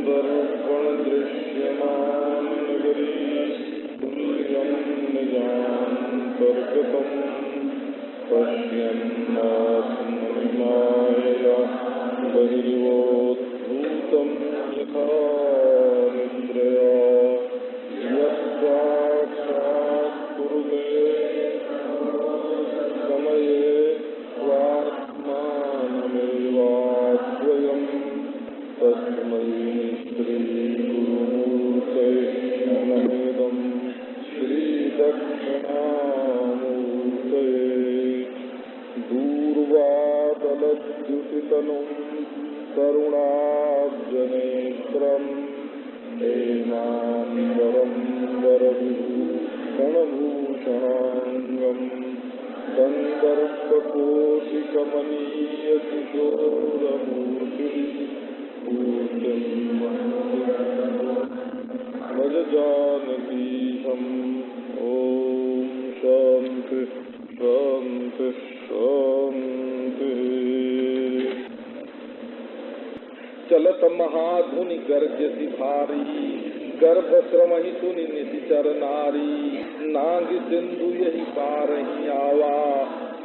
दर्पण दृश्यमान नगरी तुल्यं निजान्तर्गतं पश्यन्नात्मनिमायया बहिर्वोद्भूतं यथा निद्रया यत्साक्षात् कुरुते समये स्वात्मानमेवाद्वयम् तस्मै श्रीगुरुमूर्तये नमः श्रीदक्षिणामूर्तये दूर्वातलद्युतितनुं करुणाब्जनेत्रम् हेमाम्बरं वरविभूषणभूषणाङ्गम् कन्दर्पकोटिकमनीयकिशोरमूर्तिः पूज्यं भज जानकीहम्। ॐ शान्ति शान्ति शान्तिः। चलत महाधुनि गर्जति भारी गर्भश्रमहि सुनि निशिचर नारी नांगी सिंधु यही पारही आवा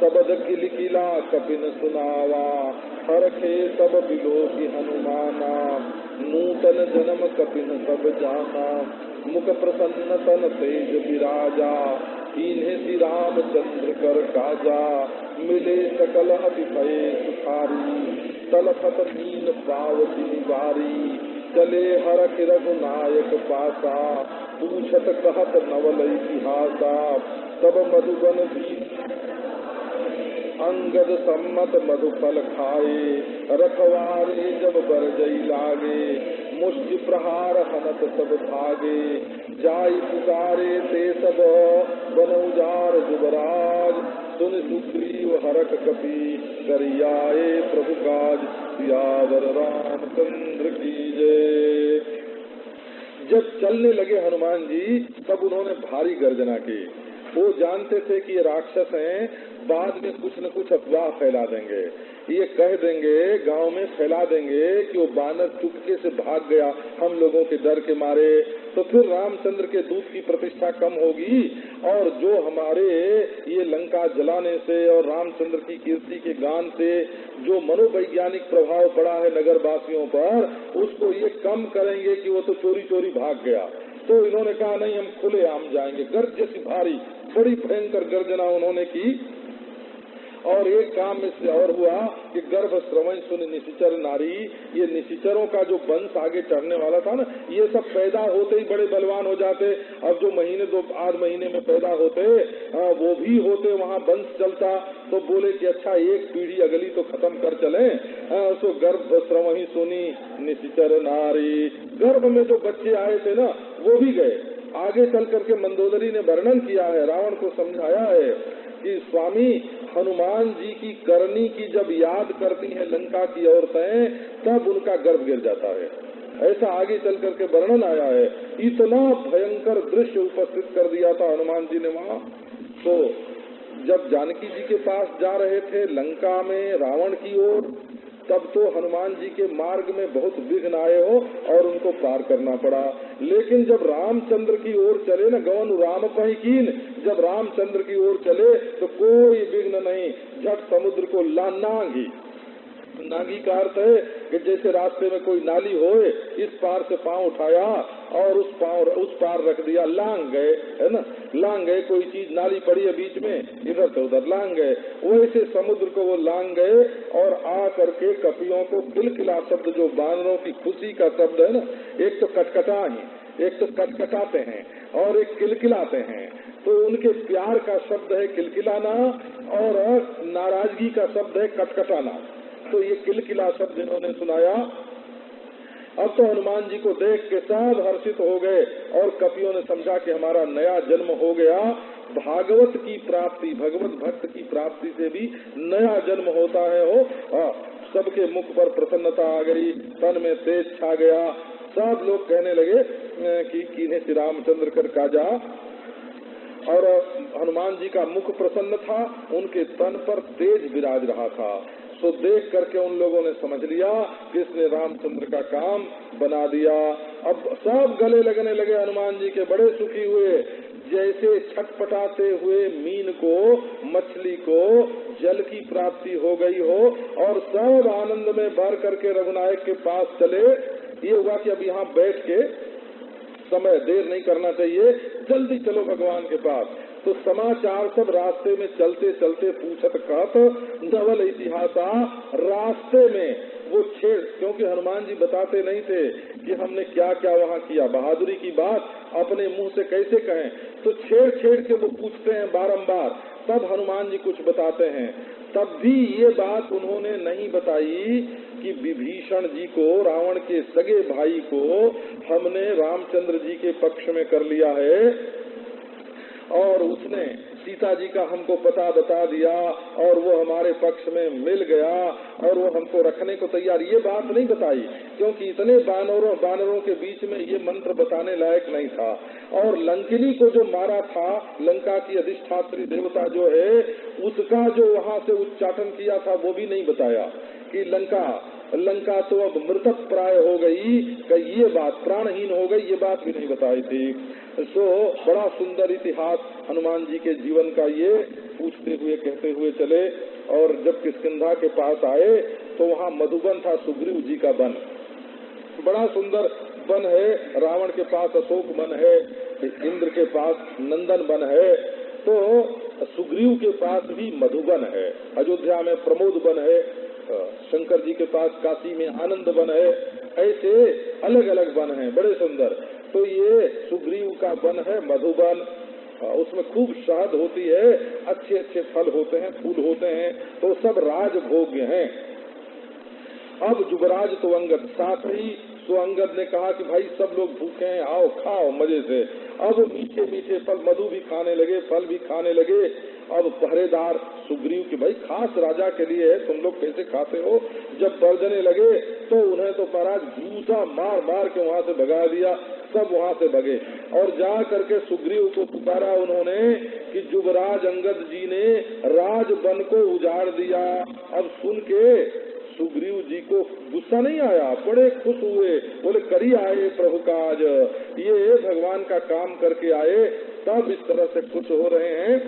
सबद किलकिला कपिन सुनावा हरखे सब बिलोकी हनुमाना नूतन जन्म कपिन सब जाना मुख प्रसन्न तन तेज विराजा इन्हें श्री रामचंद्र कर काजा मिले सकल अतिशय सुखारी तलफत मीन पावती बारी चले हरख रघुनायक पासा पूछत कहत नवल इतिहासा तब मधुबन भी अंगद सम्मत मधुफल खाए रखवारे जब बरजई लागे मुष्टि प्रहार हनत सब भागे जाई पुकारे ते सब बनौजार जुबराज सुन सुग्रीव हरख कपि करियाए प्रभु काज सियावर रामचंद्र की जय। जब चलने लगे हनुमान जी तब उन्होंने भारी गर्जना की। वो जानते थे कि ये राक्षस हैं, बाद में कुछ न कुछ अफवाह फैला देंगे, ये कह देंगे गांव में फैला देंगे कि वो बानर चुपके से भाग गया हम लोगों के डर के मारे, तो फिर रामचंद्र के दूत की प्रतिष्ठा कम होगी और जो हमारे ये लंका जलाने से और रामचंद्र की कीर्ति के गान से जो मनोवैज्ञानिक प्रभाव पड़ा है नगर वासियों पर उसको ये कम करेंगे कि वो तो चोरी चोरी भाग गया। तो इन्होंने कहा नहीं, हम खुले आम जाएंगे। गर्ज जैसी भारी बड़ी भयंकर गर्जना उन्होंने की। और एक काम इससे और हुआ कि गर्भ श्रवण सुन निशिचर नारी, ये निशिचरों का जो वंश आगे चढ़ने वाला था ना, ये सब पैदा होते ही बड़े बलवान हो जाते। अब जो महीने दो आध महीने में पैदा होते वो भी होते, वहाँ वंश चलता। तो बोले कि अच्छा एक पीढ़ी अगली तो खत्म कर चले। सो गर्भ श्रवण सुनी निशिचर नारी, गर्भ में जो बच्चे आए थे ना वो भी गए। आगे चल करके मंदोदरी ने वर्णन किया है, रावण को समझाया है कि स्वामी हनुमान जी की करनी की जब याद करती हैं लंका की औरतें तब उनका गर्भ गिर जाता है। ऐसा आगे चल करके वर्णन आया है। इतना भयंकर दृश्य उपस्थित कर दिया था हनुमान जी ने वहाँ। तो जब जानकी जी के पास जा रहे थे लंका में रावण की ओर, तब तो हनुमान जी के मार्ग में बहुत विघ्न आए हो और उनको पार करना पड़ा। लेकिन जब रामचंद्र की ओर चले न गवन राम पहिकीन, जब रामचंद्र की ओर चले तो कोई विघ्न नहीं, झट समुद्र को नांगी। नांगी का अर्थ है कि जैसे रास्ते में कोई नाली होए, इस पार से पांव उठाया और उस पार रख दिया, लांग गए, है ना, लांग गए। कोई चीज नाली पड़ी है बीच में, इधर से उधर लांग गए, वैसे समुद्र को वो लांग गए। और आ करके कपियों को किलकिला शब्द, जो बानरों की खुशी का शब्द है ना, एक तो कटकटा ही, एक तो कटकटाते हैं और एक किलकिलाते हैं। तो उनके प्यार का शब्द है किलकिलाना और नाराजगी का शब्द है कटकटाना। तो ये किलकिला शब्द इन्होंने सुनाया। अब तो हनुमान जी को देख के सब हर्षित हो गए और कपियों ने समझा कि हमारा नया जन्म हो गया। भागवत की प्राप्ति, भगवत भक्त की प्राप्ति से भी नया जन्म होता है। हो सबके मुख पर प्रसन्नता आ गई, तन में तेज छा गया। सब लोग कहने लगे कि कीन्हे श्री रामचंद्र कर काजा। और हनुमान जी का मुख प्रसन्न था, उनके तन पर तेज विराज रहा था। सो देख करके उन लोगों ने समझ लिया कि इसने रामचंद्र का काम बना दिया। अब सब गले लगने लगे हनुमान जी के, बड़े सुखी हुए, जैसे छटपटाते हुए मीन को, मछली को जल की प्राप्ति हो गई हो, और सब आनंद में भर करके रघुनायक के पास चले। ये हुआ कि अब यहाँ बैठ के समय देर नहीं करना चाहिए, जल्दी चलो भगवान के पास। तो समाचार सब रास्ते में चलते चलते पूछत कहत नवल इतिहासा। रास्ते में वो छेड़, क्योंकि हनुमान जी बताते नहीं थे कि हमने क्या क्या वहाँ किया, बहादुरी की बात अपने मुंह से कैसे कहें, तो छेड़ छेड़ के वो पूछते हैं बारंबार, तब हनुमान जी कुछ बताते हैं। तब भी ये बात उन्होंने नहीं बताई कि विभीषण जी को, रावण के सगे भाई को, हमने रामचंद्र जी के पक्ष में कर लिया है और उसने सीता जी का हमको पता बता दिया और वो हमारे पक्ष में मिल गया और वो हमको रखने को तैयार। ये बात नहीं बताई, क्योंकि इतने बानरों के बीच में ये मंत्र बताने लायक नहीं था। और लंकिनी को जो मारा था, लंका की अधिष्ठात्री देवता जो है, उसका जो वहाँ से उच्चाटन किया था वो भी नहीं बताया कि लंका तो अब मृतक प्राय हो गई, कि ये बात प्राणहीन हो गई, ये बात भी नहीं बताई थी। सो बड़ा सुंदर इतिहास हनुमान जी के जीवन का ये पूछते हुए कहते हुए चले। और जब किष्किंधा के पास आए तो वहाँ मधुबन था, सुग्रीव जी का वन, बड़ा सुंदर वन है। रावण के पास अशोक वन है, इंद्र के पास नंदन वन है, तो सुग्रीव के पास भी मधुबन है। अयोध्या में प्रमोद वन है, शंकर जी के पास काशी में आनंद वन है। ऐसे अलग अलग वन हैं बड़े सुंदर। तो ये सुग्रीव का वन है मधुबन, उसमें खूब शहद होती है, अच्छे अच्छे फल होते हैं, फूल होते हैं, तो सब राजभोग्य हैं। अब युवराज तो अंगद साथ ही, सो अंगद ने कहा कि भाई सब लोग भूखे हैं, आओ खाओ मजे से। अब मीठे मीठे फल, मधु भी खाने लगे, फल भी खाने लगे। अब पहरेदार सुग्रीव की, भाई खास राजा के लिए है, तुम लोग कैसे खाते हो। जब बरजने लगे तो उन्हें तो महाराज जूता मार मार के वहाँ से भगा दिया, सब वहाँ से भगे। और जा करके सुग्रीव को पुकारा उन्होंने कि युवराज अंगद जी ने राजवन को उजाड़ दिया। अब सुन के सुग्रीव जी को गुस्सा नहीं आया, बड़े खुश हुए, बोले करी आए प्रभु काज, ये भगवान का काम करके आए, तब इस तरह से खुश हो रहे हैं।